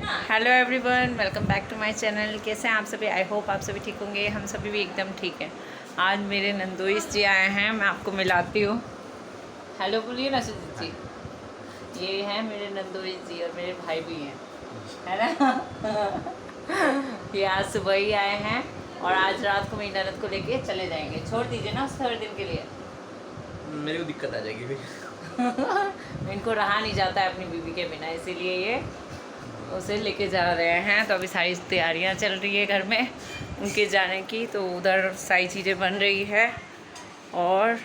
Hello everyone, welcome back to my channel. कैसे हैं आप सभी? आई होप आप सभी ठीक होंगे। हम सभी भी एकदम ठीक हैं। आज मेरे नंदोईस जी आए हैं, मैं आपको मिलाती हूँ। हेलो बोलिए ना सुजीत जी। ये हैं मेरे नंदोईस जी और मेरे भाई भी हैं, है ना। ये आज सुबह ही आए हैं और आज रात को मेरी ननद को लेके चले जाएंगे। छोड़ दीजिए ना उस 3 दिन के लिए। मेरे को दिक्कत आ जाएगी फिर। इनको रहा नहीं जाता है अपनी बीवी के बिना, इसीलिए ये उसे लेके जा रहे हैं। तो अभी सारी तैयारियां चल रही है घर में उनके जाने की, तो उधर सारी चीज़ें बन रही है और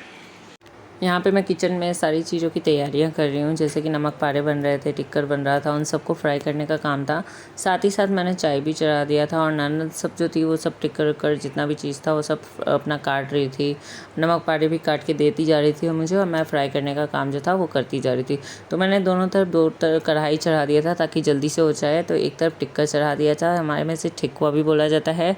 यहाँ पे मैं किचन में सारी चीज़ों की तैयारियाँ कर रही हूँ। जैसे कि नमक पारे बन रहे थे, टिक्कर बन रहा था, उन सबको फ्राई करने का काम था। साथ ही साथ मैंने चाय भी चढ़ा दिया था और ननद सब जो थी वो सब टिक्कर विक्कर जितना भी चीज़ था वो सब अपना काट रही थी। नमक पारे भी काट के देती जा रही थी मुझे और मैं फ्राई करने का काम जो था वो करती जा रही थी। तो मैंने दोनों तरफ दो कढ़ाई चढ़ा दिया था ताकि जल्दी से हो जाए। तो एक तरफ टिक्कर चढ़ा दिया था, हमारे में से ठेकुआ भी बोला जाता है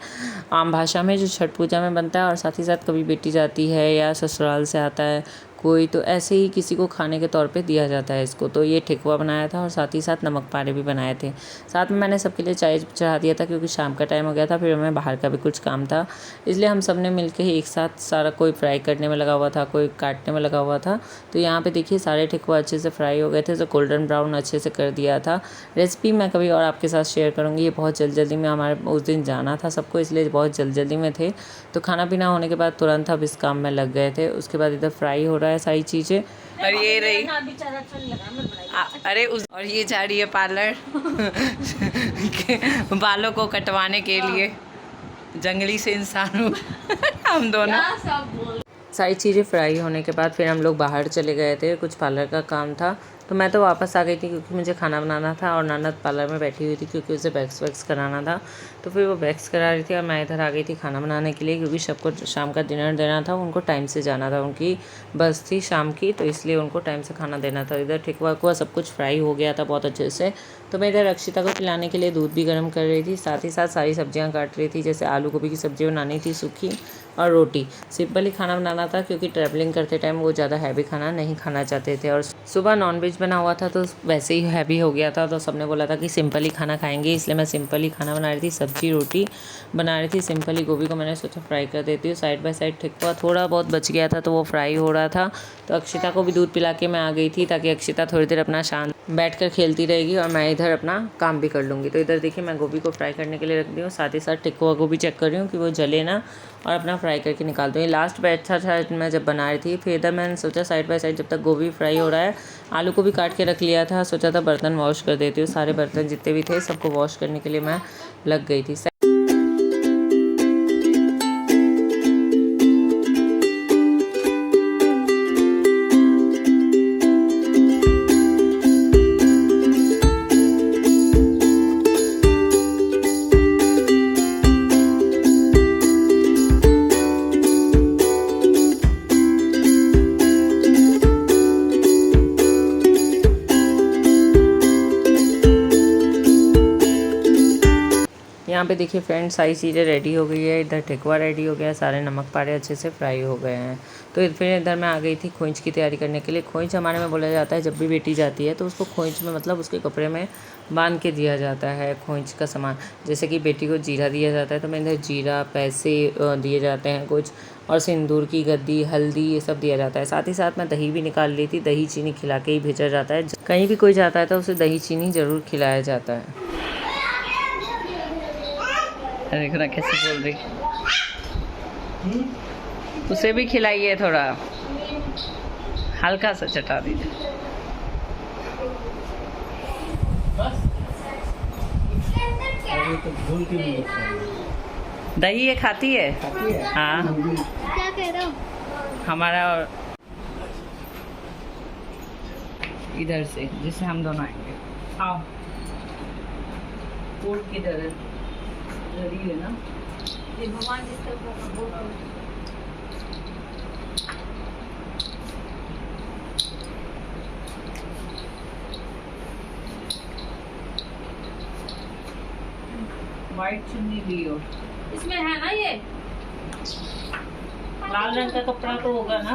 आम भाषा में, जो छठ पूजा में बनता है। और साथ ही साथ कभी बेटी जाती है या ससुराल से आता है कोई, तो ऐसे ही किसी को खाने के तौर पे दिया जाता है इसको। तो ये ठेकुआ बनाया था और साथ ही साथ नमक पारे भी बनाए थे। साथ में मैंने सबके लिए चाय चढ़ा दिया था क्योंकि शाम का टाइम हो गया था, फिर हमें बाहर का भी कुछ काम था, इसलिए हम सब ने मिल के ही एक साथ सारा, कोई फ्राई करने में लगा हुआ था, कोई काटने में लगा हुआ था। तो यहाँ पे देखिए सारे ठेकुआ अच्छे से फ्राई हो गए थे, तो गोल्डन ब्राउन अच्छे से कर दिया था। रेसिपी मैं कभी और आपके साथ शेयर करूँगी। ये बहुत जल्दी में हमारे उस दिन जाना था सबको, इसलिए बहुत जल्दी में थे। तो खाना पीना होने के बाद तुरंत अब इस काम में लग गए थे। उसके बाद इधर फ्राई हो रहा है सारी चीज़ें। और ये रही और ये जा रही है पार्लर बालों को कटवाने के लिए। जंगली से इंसान हूँ हम दोनों। सारी चीज़ें फ्राई होने के बाद फिर हम लोग बाहर चले गए थे, कुछ पार्लर का काम था। तो मैं तो वापस आ गई थी क्योंकि मुझे खाना बनाना था और ननद पार्लर में बैठी हुई थी क्योंकि उसे वैक्स कराना था। तो फिर वो वैक्स करा रही थी और मैं इधर आ गई थी खाना बनाने के लिए क्योंकि सबको शाम का डिनर देना था। उनको टाइम से जाना था, उनकी बस थी शाम की, तो इसलिए उनको टाइम से खाना देना था। इधर ठेकुआ कुआ सब कुछ फ्राई हो गया था बहुत अच्छे से। तो मैं इधर अक्षिता को खिलाने के लिए दूध भी गर्म कर रही थी, साथ ही साथ सारी सब्जियां काट रही थी। जैसे आलू गोभी की सब्ज़ी बनानी थी सूखी, और रोटी। सिंपल ही खाना बनाना था क्योंकि ट्रैवलिंग करते टाइम वो ज़्यादा हैवी खाना नहीं खाना चाहते थे। और सुबह नॉनवेज बना हुआ था तो वैसे ही हैवी हो गया था, तो सबने बोला था कि सिंपल ही खाना खाएंगे, इसलिए मैं सिंपल ही खाना बना रही थी। सब्जी रोटी बना रही थी सिंपल ही। गोभी को मैंने सोचा फ्राई कर देती हूँ। साइड बाय साइड ठेकुआ थोड़ा बहुत बच गया था तो वो फ्राई हो रहा था। तो अक्षिता को भी दूध पिला के मैं आ गई थी ताकि अक्षिता थोड़ी देर अपना शांत बैठकर खेलती रहेगी और मैं इधर अपना काम भी कर लूँगी। तो इधर देखिए मैं गोभी को फ्राई करने के लिए रख दी हूँ, साथ ही साथ ठेकुआ को भी चेक कर रही हूँ कि वो जले ना, और अपना फ्राई करके निकाल दूँ। ये लास्ट बैच था मैं जब बना रही थी। फिर इधर मैंने सोचा साइड बाय साइड जब तक गोभी फ्राई हो रहा है, आलू को भी काट के रख लिया था। सोचा था बर्तन वॉश कर देती हूँ, सारे बर्तन जितने भी थे सबको वॉश करने के लिए मैं लग गई थी। यहाँ पे देखिए फ्रेंड्स सारी चीज़ें रेडी हो गई है। इधर ठेकुआ रेडी हो गया है, सारे नमक पारे अच्छे से फ्राई हो गए हैं। तो फिर इधर मैं आ गई थी खोंच की तैयारी करने के लिए। खोंच हमारे में बोला जाता है जब भी बेटी जाती है तो उसको खोंच में, मतलब उसके कपड़े में बांध के दिया जाता है खोंच का सामान। जैसे कि बेटी को जीरा दिया जाता है, तो मैं इधर जीरा, पैसे दिए जाते हैं कुछ, और सिंदूर की गद्दी, हल्दी, ये सब दिया जाता है। साथ ही साथ मैं दही भी निकाल ली थी। दही चीनी खिला के ही भेजा जाता है। कहीं भी कोई जाता है तो उसे दही चीनी ज़रूर खिलाया जाता है। देखो ना कैसे बोल रही, उसे भी खिलाइए, थोड़ा हल्का सा चटा दीजिए। दही ये खाती है? हाँ। क्या कह रहे हो? हमारा और इधर से जिससे हम दोनों आएंगे। आओ, फूड किधर है? है ना, ये भगवान जिसका व्हाइट चुन्नी लियो, इसमें है ना ये लाल रंग का कपड़ा तो होगा ना।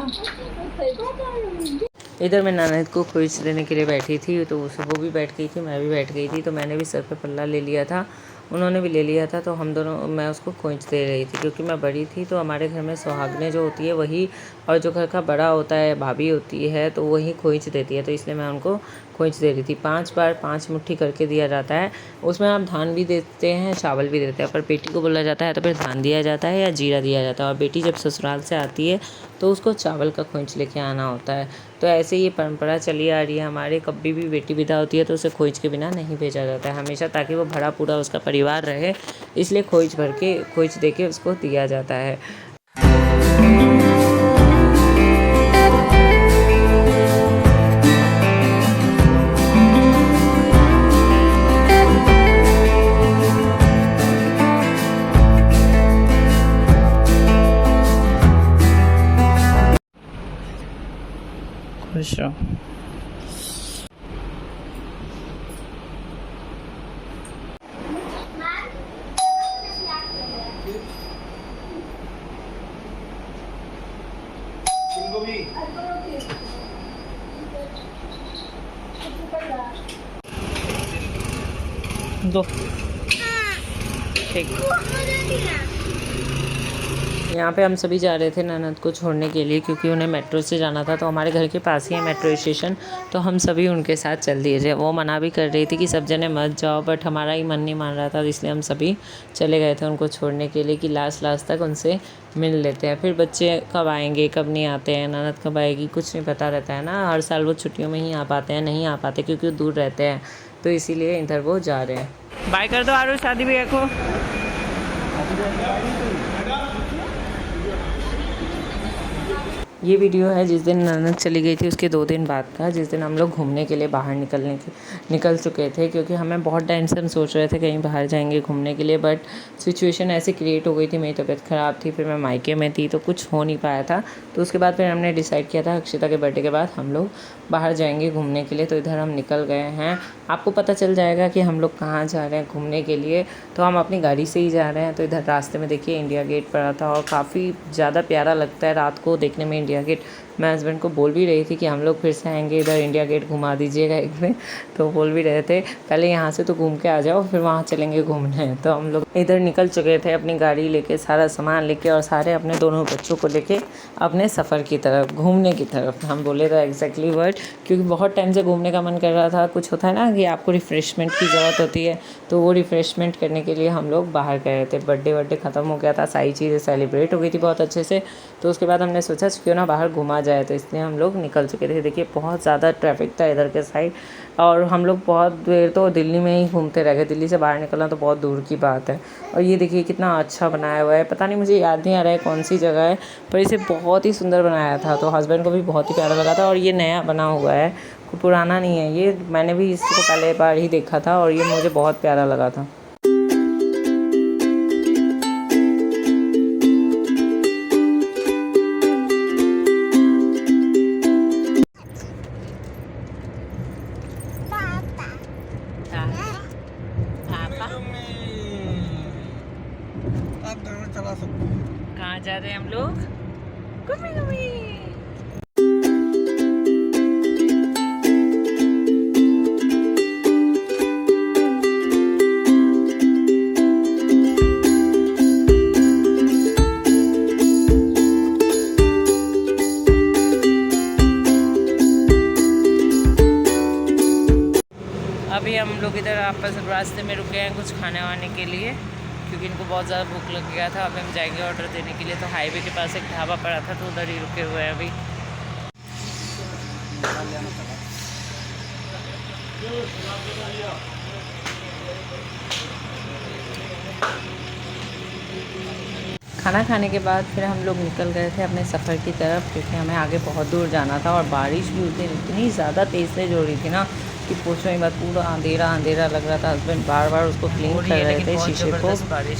इधर मैं ननद को खोइच देने के लिए बैठी थी, तो वो भी बैठ गई थी, मैं भी बैठ गई थी। तो मैंने भी सर पे पल्ला ले लिया था, उन्होंने भी ले लिया था। तो हम दोनों, मैं उसको खोइच दे रही थी क्योंकि मैं बड़ी थी। तो हमारे घर में सुहागने जो होती है वही, और जो घर का बड़ा होता है भाभी होती है तो वही खोइच देती है। तो इसलिए मैं उनको खोइच दे रही थी। 5 बार 5 मुट्ठी करके दिया जाता है। उसमें आप धान भी देते हैं, चावल भी देते हैं। पर बेटी को बोला जाता है तो फिर धान दिया जाता है या जीरा दिया जाता है। और बेटी जब ससुराल से आती है तो उसको चावल का खोइच लेके आना होता है। तो ऐसे ये परंपरा चली आ रही है हमारे। कभी भी बेटी विदा होती है तो उसे खोइच के बिना नहीं भेजा जाता है हमेशा, ताकि वो भरा पूरा उसका परिवार रहे। इसलिए खोइच दे के उसको दिया जाता है। खुश रहो। दो ठीक। यहाँ पे हम सभी जा रहे थे ननद को छोड़ने के लिए, क्योंकि उन्हें मेट्रो से जाना था। तो हमारे घर के पास ही है मेट्रो स्टेशन, तो हम सभी उनके साथ चल दिए थे। वो मना भी कर रही थी कि सब जने मत जाओ, बट हमारा ही मन नहीं मान रहा था, इसलिए हम सभी चले गए थे उनको छोड़ने के लिए कि लास्ट तक उनसे मिल लेते हैं। फिर बच्चे कब आएंगे कब नहीं आते हैं, ननद कब आएगी, कुछ नहीं पता रहता है ना। हर साल वो छुट्टियों में ही आ पाते हैं, नहीं आ पाते क्योंकि वो दूर रहते हैं। तो इसीलिए इधर वो जा रहे हैं। बाय कर दो आरू शादी भैया को। ये वीडियो है जिस दिन ननद चली गई थी उसके 2 दिन बाद का, जिस दिन हम लोग घूमने के लिए बाहर निकल चुके थे। क्योंकि हमें बहुत टाइम से हम सोच रहे थे कहीं बाहर जाएंगे घूमने के लिए, बट सिचुएशन ऐसी क्रिएट हो गई थी, मेरी तबीयत ख़राब थी, फिर मैं मायके में थी, तो कुछ हो नहीं पाया था। तो उसके बाद फिर हमने डिसाइड किया था अक्षिता के बर्थडे के बाद हम लोग बाहर जाएंगे घूमने के लिए। तो इधर हम निकल गए हैं। आपको पता चल जाएगा कि हम लोग कहाँ जा रहे हैं घूमने के लिए। तो हम अपनी गाड़ी से ही जा रहे हैं। तो इधर रास्ते में देखिए इंडिया गेट पड़ा था, और काफ़ी ज़्यादा प्यारा लगता है रात को देखने में इंडिया गेट। मैं हस्बैंड को बोल भी रही थी कि हम लोग फिर से आएंगे, इधर इंडिया गेट घुमा दीजिएगा एक दिन। तो बोल भी रहे थे पहले यहाँ से तो घूम के आ जाओ, फिर वहाँ चलेंगे घूमने। तो हम लोग इधर निकल चुके थे अपनी गाड़ी लेके, सारा सामान लेके, और सारे अपने दोनों बच्चों को लेके अपने सफ़र की तरफ, घूमने की तरफ। हम बोले तो एग्जैक्टली वर्ड, क्योंकि बहुत टाइम से घूमने का मन कर रहा था। कुछ होता है ना कि आपको रिफ़्रेशमेंट की ज़रूरत होती है, तो वो रिफ़्रेशमेंट करने के लिए हम लोग बाहर गए थे। बर्थडे ख़त्म हो गया था, सारी चीज़ें सेलिब्रेट हो गई थी बहुत अच्छे से। तो उसके बाद हमने सोचा क्यों ना बाहर घुमा जाए, तो इसलिए हम लोग निकल चुके थे। देखिए बहुत ज़्यादा ट्रैफिक था इधर के साइड, और हम लोग बहुत देर तो दिल्ली में ही घूमते रह गए। दिल्ली से बाहर निकलना तो बहुत दूर की बात है। और ये देखिए कितना अच्छा बनाया हुआ है, पता नहीं मुझे याद नहीं आ रहा है कौन सी जगह है, पर इसे बहुत ही सुंदर बनाया था। तो हस्बैंड को भी बहुत ही प्यारा लगा था। और ये नया बना हुआ है, कोई पुराना नहीं है ये, मैंने भी इसको पहले बार ही देखा था, और ये मुझे बहुत प्यारा लगा था। कहाँ जा रहे हैं हम लोग? घूमी घूमी। अभी हम लोग इधर आपस रास्ते में रुके हैं कुछ खाने वाने के लिए, क्योंकि इनको बहुत ज़्यादा भूख लग गया था। अभी हम जाएंगे ऑर्डर देने के लिए। तो हाईवे के पास एक ढाबा पड़ा था, तो उधर ही रुके हुए हैं अभी। खाना खाने के बाद फिर हम लोग निकल गए थे अपने सफ़र की तरफ, क्योंकि हमें आगे बहुत दूर जाना था। और बारिश भी उस दिन इतनी ज़्यादा तेज़ से हो रही थी ना कि पूछो ही मत, पूरा अंधेरा लग रहा था। हस्बैंड बार बार उसको क्लीन कर रहे थे शीशे को,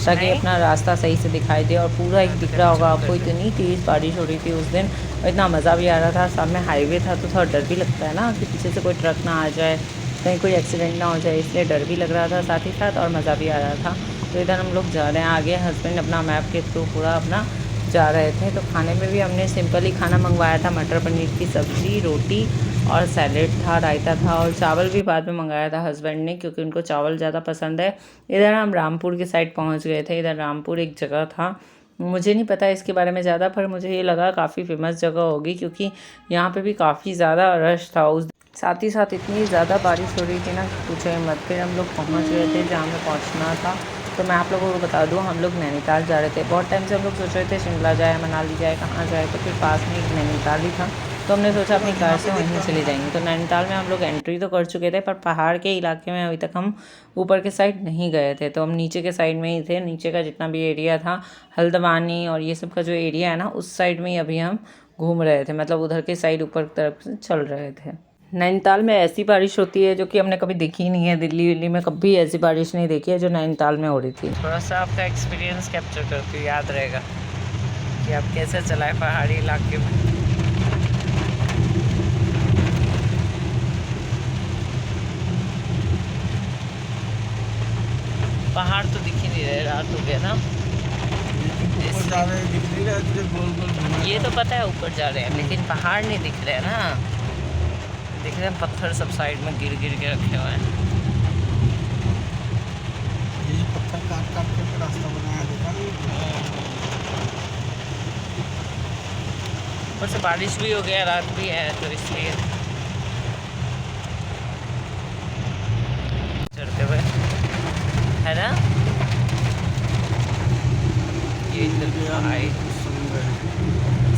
ताकि अपना रास्ता सही से दिखाई दे। और पूरा एक दिख रहा होगा आपको, इतनी तेज़ बारिश हो रही थी उस दिन, और इतना मज़ा भी आ रहा था। सामने हाईवे था, तो थोड़ा डर भी लगता है ना कि पीछे से कोई ट्रक ना आ जाए, कहीं कोई एक्सीडेंट ना हो जाए, इसलिए डर भी लग रहा था साथ ही साथ, और मज़ा भी आ रहा था। तो इधर हम लोग जा रहे हैं आगे। हस्बैंड अपना मैप के थ्रू पूरा अपना जा रहे थे। तो खाने में भी हमने सिंपल ही खाना मंगवाया था, मटर पनीर की सब्ज़ी, रोटी और सैलेड था, रायता था और चावल भी बाद में मंगाया था हस्बैंड ने, क्योंकि उनको चावल ज़्यादा पसंद है। इधर हम रामपुर के साइड पहुंच गए थे। इधर रामपुर एक जगह था, मुझे नहीं पता इसके बारे में ज़्यादा, पर मुझे ये लगा काफ़ी फेमस जगह होगी, क्योंकि यहाँ पे भी काफ़ी ज़्यादा रश था उस साथ ही साथ इतनी ज़्यादा बारिश हो रही थी ना, पूछे मत। फिर हम लोग पहुँच गए थे जहाँ हमें पहुँचना था। तो मैं आप लोगों को बता दूँ, हम लोग नैनीताल जा रहे थे। बहुत टाइम से हम लोग सोच रहे थे शिमला जाए, मनाली जाए, कहाँ जाए, तो फिर पास में एक नैनीताल ही था, तो हमने सोचा अपनी कार से वहीं चले जाएंगे। तो नैनीताल में हम लोग एंट्री तो कर चुके थे, पर पहाड़ के इलाके में अभी तक हम ऊपर के साइड नहीं गए थे। तो हम नीचे के साइड में ही थे, नीचे का जितना भी एरिया था, हल्द्वानी और ये सब का जो एरिया है ना, उस साइड में ही अभी हम घूम रहे थे, मतलब उधर के साइड ऊपर तरफ से चल रहे थे। नैनीताल में ऐसी बारिश होती है जो कि हमने कभी देखी नहीं है। दिल्ली विल्ली में कभी ऐसी बारिश नहीं देखी है जो नैनीताल में हो रही थी। थोड़ा सा आपका एक्सपीरियंस कैप्चर करती हूँ, याद रहेगा कि आप कैसे चलाए पहाड़ी इलाके में। पहाड़ तो दिख ही नहीं रहे, रात हो गया ना। ये तो पता है ऊपर जा रहे हैं, लेकिन पहाड़ नहीं दिख रहे ना। दिख रहे हैं पत्थर सब साइड में गिर गिर के रखे हुए हैं। ये पत्थर काट काट के रास्ता बनाया देखा। ऊपर से बारिश भी हो गया, रात भी है, तो इसलिए चढ़ते हुए है ना। ये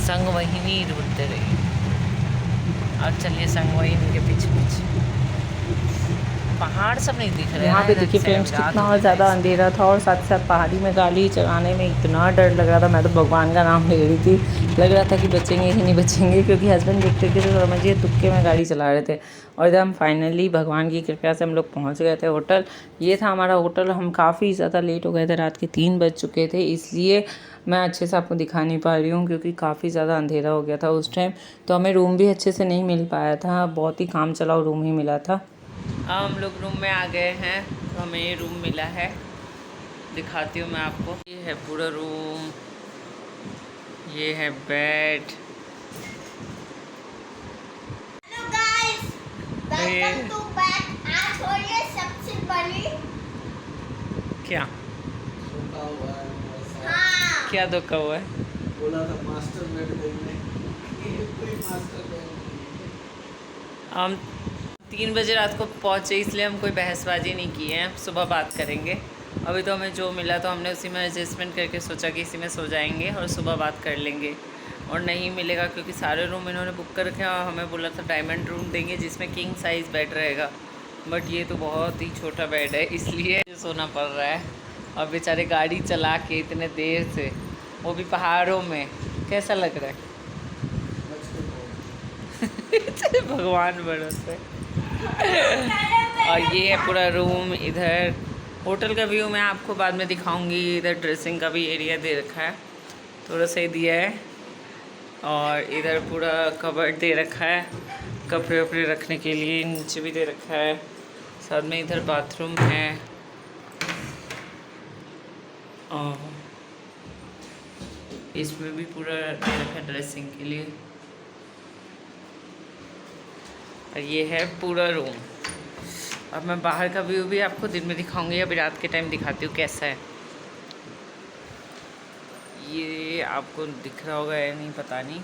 संगवाहिनी ढूंढते रही। अब चलिए संगवाहिनी के पीछे पीछे। पहाड़ सब नहीं दिख रहे। यहाँ पे देखिए फ्रेंड्स, कितना और ज़्यादा अंधेरा था और साथ साथ पहाड़ी में गाड़ी चलाने में इतना डर लग रहा था। मैं तो भगवान का नाम ले रही थी, लग रहा था कि बचेंगे कि नहीं बचेंगे, क्योंकि हस्बैंड देखते थे तो समझिए तुक्के में गाड़ी चला रहे थे। और इधर हम फाइनली भगवान की कृपा से हम लोग पहुँच गए थे होटल। ये था हमारा होटल। हम काफ़ी ज़्यादा लेट हो गए थे, रात के 3 बज चुके थे, इसलिए मैं अच्छे से आपको दिखा नहीं पा रही हूँ, क्योंकि काफ़ी ज़्यादा अंधेरा हो गया था उस टाइम। तो हमें रूम भी अच्छे से नहीं मिल पाया था, बहुत ही काम चलाओ रूम ही मिला था। अब हम लोग रूम में आ गए हैं, तो हमें ये रूम मिला है, दिखाती हूँ मैं आपको। ये है पूरा रूम, ये है bed. Hello guys, welcome to back. आज हो रही है सबसे बड़ी क्या हाँ क्या धोखा हुआ है? बोला था मास्टर बेड देखने, ये कोई मास्टर बेड हम 3 बजे रात को पहुँचे, इसलिए हम कोई बहसबाजी नहीं की है, सुबह बात करेंगे। अभी तो हमें जो मिला तो हमने उसी में एडजस्टमेंट करके सोचा कि इसी में सो जाएंगे और सुबह बात कर लेंगे। और नहीं मिलेगा, क्योंकि सारे रूम इन्होंने बुक कर रखे हैं और हमें बोला था डायमंड रूम देंगे जिसमें किंग साइज़ बेड रहेगा, बट ये तो बहुत ही छोटा बेड है, इसलिए सोना पड़ रहा है। और बेचारे गाड़ी चला के इतने देर से, वो भी पहाड़ों में, कैसा लग रहा है? भगवान भरोसे। और ये है पूरा रूम। इधर होटल का व्यू मैं आपको बाद में दिखाऊंगी। इधर ड्रेसिंग का भी एरिया दे रखा है, थोड़ा सा ही दिया है। और इधर पूरा कबर्ड दे रखा है कपड़े वपड़े रखने के लिए, नीचे भी दे रखा है। साथ में इधर बाथरूम है और इसमें भी पूरा दे रखा है ड्रेसिंग के लिए। और ये है पूरा रूम। अब मैं बाहर का व्यू भी आपको दिन में दिखाऊंगी, अभी रात के टाइम दिखाती हूँ कैसा है। ये आपको दिख रहा होगा या नहीं पता नहीं,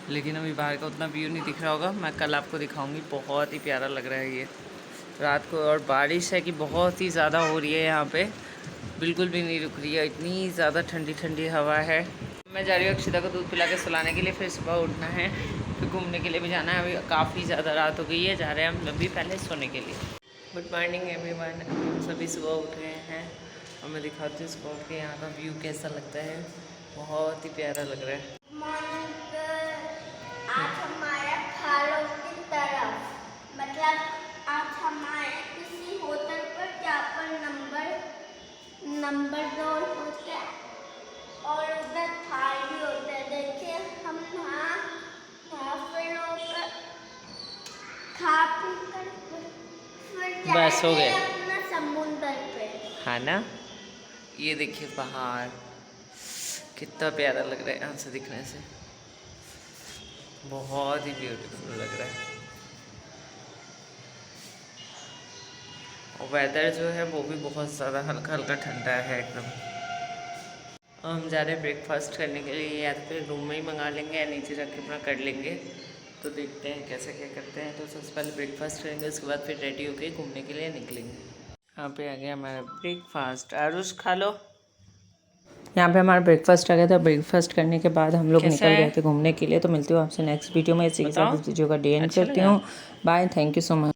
लेकिन अभी बाहर का उतना व्यू नहीं दिख रहा होगा, मैं कल आपको दिखाऊंगी। बहुत ही प्यारा लग रहा है ये रात को। और बारिश है कि बहुत ही ज़्यादा हो रही है यहाँ पे, बिल्कुल भी नहीं रुक रही है, इतनी ज़्यादा ठंडी ठंडी हवा है। मैं जा रही हूँ अक्षिता को दूध पिला के सुलाने के लिए, फिर सुबह उठना है, फिर घूमने के लिए भी जाना है। अभी काफ़ी ज़्यादा रात हो गई है, जा रहे हैं हम अभी पहले सोने के लिए। गुड मॉर्निंग एवरीवन, हम सभी सुबह उठ गए हैं और मैं दिखाती हूँ सुबह उठ के यहाँ का व्यू कैसा लगता है। बहुत ही प्यारा लग रहा है। मॉर्निंग आज हमारा खालों की तरफ, मतलब आज हमारे किसी होटल पर जहाँ पर नंबर 2 होते हैं और उधर थाली भी होता है। देखिए हम वहाँ फिर होकर खा पी कर फिर बस हो गए अपना समुंदर पे, हाँ ना। ये देखिए पहाड़ कितना प्यारा लग रहा है यहाँ से दिखने से, बहुत ही ब्यूटीफुल लग रहा है। वेदर जो है वो भी बहुत ज़्यादा हल्का हल्का ठंडा है एकदम। हम जा रहे हैं ब्रेकफास्ट करने के लिए, या तो फिर रूम में ही मंगा लेंगे या नीचे जाके अपना कर लेंगे। तो देखते हैं कैसे क्या करते हैं। तो सबसे पहले ब्रेकफास्ट करेंगे, उसके बाद फिर रेडी होके घूमने के लिए निकलेंगे। यहाँ पे आ गया हमारा ब्रेकफास्ट। आरुष खा लो। यहाँ पे हमारा ब्रेकफास्ट आ गया था। ब्रेकफास्ट करने के बाद हम लोग निकल गए थे घूमने के लिए। तो मिलती हूँ आपसे नेक्स्ट वीडियो में। इसी के साथ इस वीडियो का डे एंड करती हूँ। Bye, thank you so much.